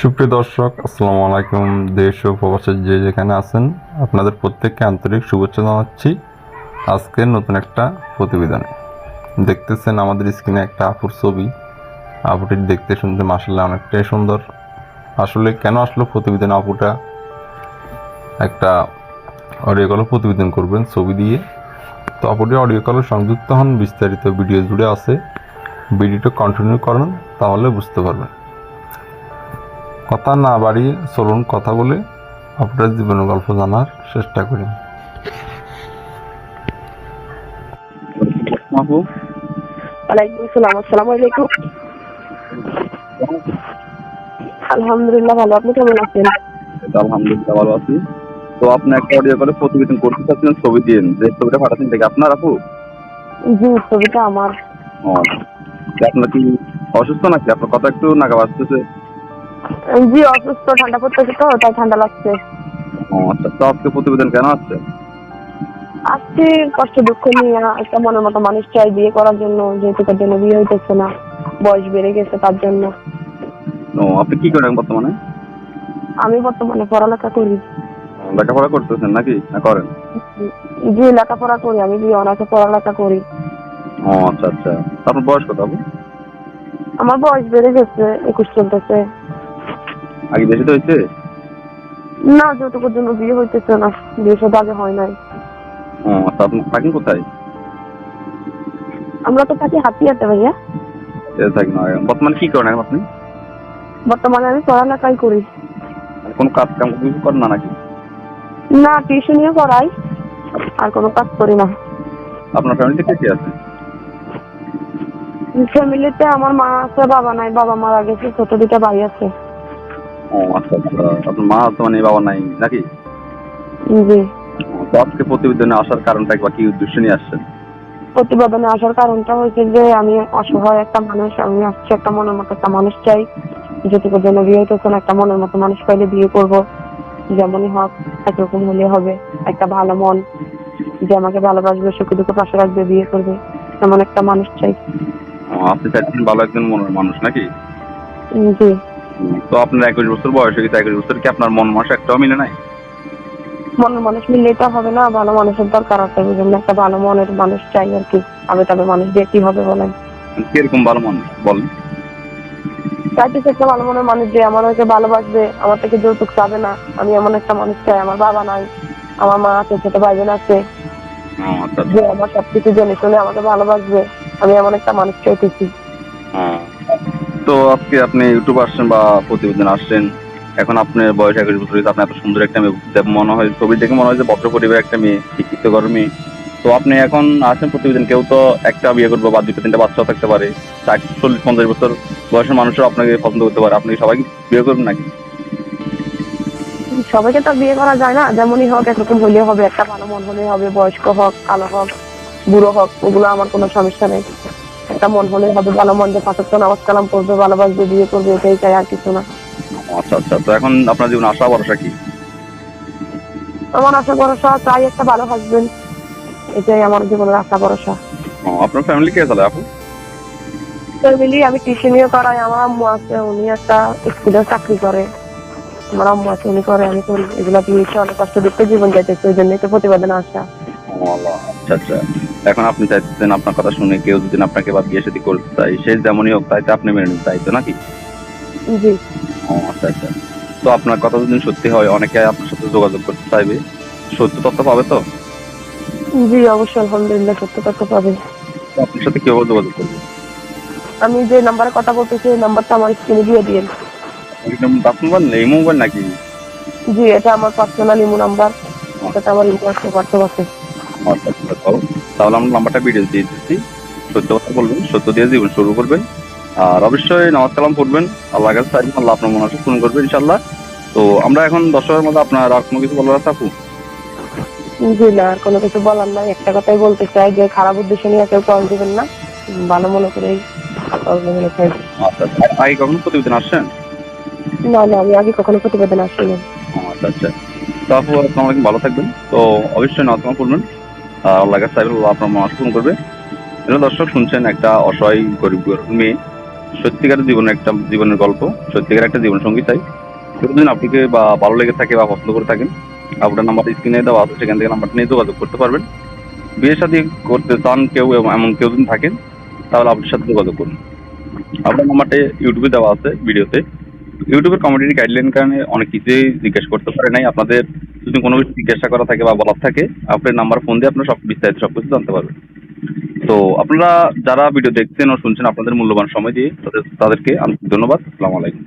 সুপ্রিয় দর্শক, আসসালামু আলাইকুম। দেশ ও প্রবাসে যে যেখানে আছেন, আপনাদের প্রত্যেককে আন্তরিক শুভেচ্ছা জানাচ্ছি আজকের নতুন একটা প্রতিবেদনে। দেখতেছেন আমাদের স্ক্রিনে একটা আপুর ছবি। আপুটি দেখতে শুনতে মাশাআল্লাহ অনেকটাই সুন্দর। আসলে কেন আসলো প্রতিবেদন, আপুটা একটা অডিও কল প্রতিবেদন করবেন ছবি দিয়ে। তো আপুটি অডিও কলে সংযুক্ত হন, বিস্তারিত ভিডিও জুড়ে আছে। ভিডিওটা কন্টিনিউ করেন, তাহলে বুঝতে পারবেন। কথা না বাড়িয়ে চলুন কথা বলে আপনার জীবনের গল্প জানার চেষ্টা করি। আপু, ওয়ালাইকুম আসসালাম। আসসালামু আলাইকুম। আলহামদুলিল্লাহ ভালো, আপনি কেমন আছেন? আলহামদুলিল্লাহ ভালো আছি। তো আপনি একটা অডিও কলে প্রতিবেদন করতে চাচ্ছিলেন ছবি দিয়ে, যে ছবিটা পাঠাচ্ছেন থেকে আপনার আপু? জি, ছবিটা আমার। ও, আপনার কি অসুস্থ নাকি? আপনার কথা একটু নাগা বাজতেছে। জি, অসুস্থ, ঠান্ডা পড়তেছে তো তাই ঠান্ডা লাগছে। ও আচ্ছা, তো আজকে প্রতিবেদন কেন আসছে? আজকে কষ্ট দুঃখ নিয়ে একটা মনের মতো মানুষ চাই বিয়ে করার জন্য, যেহেতু তার জন্য বিয়ে হইতেছে না, বয়স বেড়ে গেছে তার জন্য। ও, আপনি কি করেন বর্তমানে? আমি বর্তমানে পড়ালেখা করি। লেখাপড়া করতেছেন নাকি না করেন? জি, লেখাপড়া করি, আমি বি অনার্সে পড়ালেখা করি। ও আচ্ছা আচ্ছা, তো আপনার বয়স কত আপু? আমার বয়স বেড়ে গেছে, 21 চলতেছে। আগে বেশি তো হয়েছে? না, যতটুকুর জন্য বিয়ে হইতেছে না, বিয়ে সাথে আগে হয় নাই। ও আচ্ছা, আপনি থাকেন কোথায়? আমরা তো থাকি হাতিয়াতে ভাইয়া। থাকেন না, বর্তমানে কি করেন এখন আপনি? বর্তমানে আমি পড়ালেখাই করি। কোনো কাজ কাম কিছু করেন না নাকি? না, টিউশনিও করাই, আর কোনো কাজ করি না। আপনার ফ্যামিলিতে কে কে আছে? ফ্যামিলিতে আমার মা আছে, বাবা নাই, বাবা মারা গেছে, ছোট দুটা ভাই আছে। ও আচ্ছা আচ্ছা, আপনার মা তো মানে বাবা নাই নাকি? জি। তো আজকে প্রতিবেদনে আসার কারণটা বা কি উদ্দেশ্য নিয়ে আসছেন? প্রতিবেদনে আসার কারণটা হয়েছে যে আমি অসহায় একটা মানুষ, আমি আসছি একটা মনের মতো একটা মানুষ চাই, যেটুকুর জন্য বিয়ে হইতেছে না, একটা মনের মতো মানুষ পাইলে বিয়ে করব, যেমনই হোক একরকম হলে হবে, একটা ভালো মন যে আমাকে ভালোবাসবে, সুখে দুঃখে পাশে রাখবে, বিয়ে করবে, এমন একটা মানুষ চাই। আপনি চাইছেন ভালো একজন মনের মানুষ নাকি? জি। তো আপনার 21 বছর বয়স হয়ে গেছে, 21 বছর কি আপনার মন মানস একটাও মিলে নাই? মনের মানুষ মিললেই তো হবে না, ভালো মানুষের দরকার আছে, বুঝলেন? একটা ভালো মনের মানুষ চাই আর কি। আবে তবে মানুষ দিয়ে কি হবে বলেন? কিরকম ভালো মানুষ বলেন? চাইতেছি একটা ভালো মনের মানুষ যে আমার হয়তো ভালোবাসবে, আমার থেকে যৌতুক চাবে না। আমি এমন একটা মানুষ চাই, আমার বাবা নাই, আমার মা আছে, ছোট ভাই বোন আছে, ও আচ্ছা যে আচ্ছা। আমার সবকিছু জেনে শুনে আমাকে ভালোবাসবে। আমি এমন একটা মানুষ চাইতেছি। হ্যাঁ। তো আজকে আপনি ইউটিউব আসছেন বা প্রতিবেদন আসছেন, এখন আপনার বয়স 21 বছর হয়েছে, আপনি এত সুন্দর একটা মেয়ে, মনে হয় ছবি দেখে মনে হয় যে ভদ্র পরিবারের একটা মেয়ে, শিক্ষিত ঘরের মেয়ে। তো আপনি এখন আসেন প্রতিবেদন, কেউ তো একটা বিয়ে করবে বা দুটো তিনটা বাচ্চাও থাকতে পারে, 40-50 বছর বয়সের মানুষও আপনাকে পছন্দ করতে পারে, আপনি সবাই বিয়ে করবেন নাকি? সবাইকে তো বিয়ে করা যায় না, যেমনই হোক একরকম হলেও হবে, একটা ভালো মন হলেই হবে, বয়স্ক হোক, কালো হোক, বুড়ো হোক, ওগুলো আমার কোনো সমস্যা নেই। একটা মন হলেই হবে, ভালো মন, যে 5 ওয়াক্ত নামাজ কালাম পড়বে, ভালোবাসবে, বিয়ে করবে, এটাই চাই, আর কিছু না। আচ্ছা আচ্ছা, তো এখন আপনার জীবনে আশা ভরসা কি? আমার আশা ভরসা চাই একটা ভালো হাজবেন্ড, এটাই আমার জীবনের আশা ভরসা। আপনার ফ্যামিলি কে চলে আপু? ফ্যামিলি, আমি টিউশনিও করাই, আমার আম্মু আছে, উনি একটা স্কুলে চাকরি করে, আমার আম্মু আছে, উনি করে, আমি করি। এগুলা দিয়ে অনেক কষ্ট দুঃখে জীবন যাইতেছে, ওই জন্যই তো প্রতিবেদনে আসা। ও আল্লাহ, আচ্ছা আচ্ছা। এখন আপনি চাইতেছেন আপনার কথা শুনে কেউ যদি আপনাকে বা বিয়ে শাদী করতে চাই, সে যেমনই হোক তাইতে আপনি মেনে নিতে, তাই তো নাকি? জি। ও আচ্ছা আচ্ছা। তো আপনার কথা যদি সত্যি হয়, অনেকে আপনার সাথে যোগাযোগ করতে চাইবে, সত্য তথ্য পাবে তো? জি, অবশ্যই, আলহামদুলিল্লাহ, সত্য তথ্য পাবে। তো আপনার সাথে কিভাবে যোগাযোগ করবে? আমি যে নাম্বারে কথা বলতেছি, এই নাম্বারটা আমার স্ক্রিনে দিয়ে দিন। আপনার এই মোবাইল নাকি? জি, এটা আমার পার্সোনাল ইমো নাম্বার, এটা আমার ইমো আছে, হোয়াটসঅ্যাপ আছে। আচ্ছা আচ্ছা, তাহলে আমরা নাম্বারটা ভিডিও দিয়ে দিচ্ছি। সত্য কথা বলবেন, সত্য দিয়ে জীবন শুরু করবেন, আর অবশ্যই নামাজ কালাম পড়বেন, আল্লাহর কাছে চাইবেন, আল্লাহ আপনার মনে আশা পূরণ করবে ইনশাল্লাহ। তো আমরা এখন দর্শকের মধ্যে আপনার আর কোনো কিছু বলার আছে আপু? জি না, আর কোনো কিছু বলার নাই, একটা কথাই বলতে চাই যে খারাপ উদ্দেশ্য নিয়ে কেউ কল দিবেন না, ভালো মনে করেই কল দিবেন। আচ্ছা আচ্ছা, আগে কখনো প্রতিবেদন আসছেন? না না, আমি আগে কখনো প্রতিবেদন আসিনি। আচ্ছা আচ্ছা। তো আপু, আসসালামু আলাইকুম, ভালো থাকবেন। তো অবশ্যই নামাজ কালাম পড়বেন, আর আল্লাহর কাছে চাইবেন, আল্লাহ আপনার মনে আশা পূরণ করবে। দর্শক শুনছেন, একটা অসহায় গরিব মেয়ে, সত্যিকারের জীবনের গল্প, সত্যিকার একটা জীবন সঙ্গী চাই। যদি আপনাকে বা ভালো লেগে থাকে বা পছন্দ করে থাকেন, আপনার নাম্বার স্ক্রিনে দেওয়া আছে, সেখান থেকে নাম্বারটা নিয়ে যোগাযোগ করতে পারবেন। বিয়ে শাদী করতে চান কেউ, এমন কেউ যদি থাকেন, তাহলে আপনার সাথে যোগাযোগ করুন। আপনার নাম্বারটা ইউটিউবে দেওয়া আছে ভিডিওতে। ইউটিউবের কমিউনিটি গাইডলাইন কারণে অনেক কিছুই জিজ্ঞেস করতে পারে নাই। আপনাদের যদি কোনো কিছু জিজ্ঞাসা করা থাকে বা বলার থাকে, আপনার নাম্বার ফোন দিয়ে আপনারা বিস্তারিত সব কিছু জানতে পারবেন। তো আপনারা যারা ভিডিও দেখছেন ও শুনছেন, আপনাদের মূল্যবান সময় দিয়ে তাদেরকে আন্তরিক ধন্যবাদ। আসসালামু আলাইকুম।